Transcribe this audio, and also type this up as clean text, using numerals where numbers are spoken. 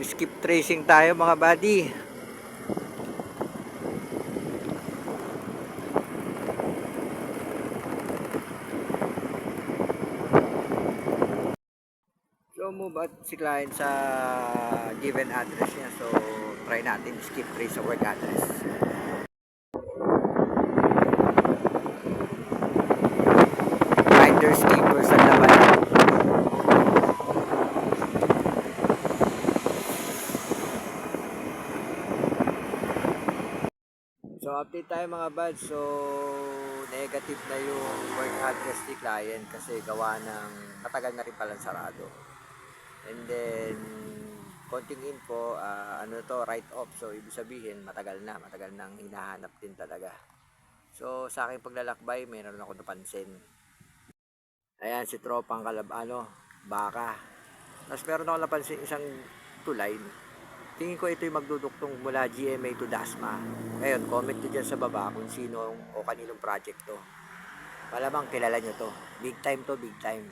Skip tracing tayo mga buddy. So move out si client sa given address niya. So try natin skip trace sa work address. Finders keepers sa laban. So update tayo mga bud. So negative na yung work address ni client kasi gawa ng matagal na rin pala sarado. And then konting info, ano to, write off. So ibig sabihin matagal nang hinahanap din talaga. So sa aking paglalakbay, meron ako napansin. Ayan si tropang baka. Tapos meron ako napansin isang tulay. Tingin ko ito yung magduduktong mula GMA to Dasma. Ngayon, comment nyo dyan sa baba kung sino o kaninong project to. Malamang kilala nyo to. Big time to, big time.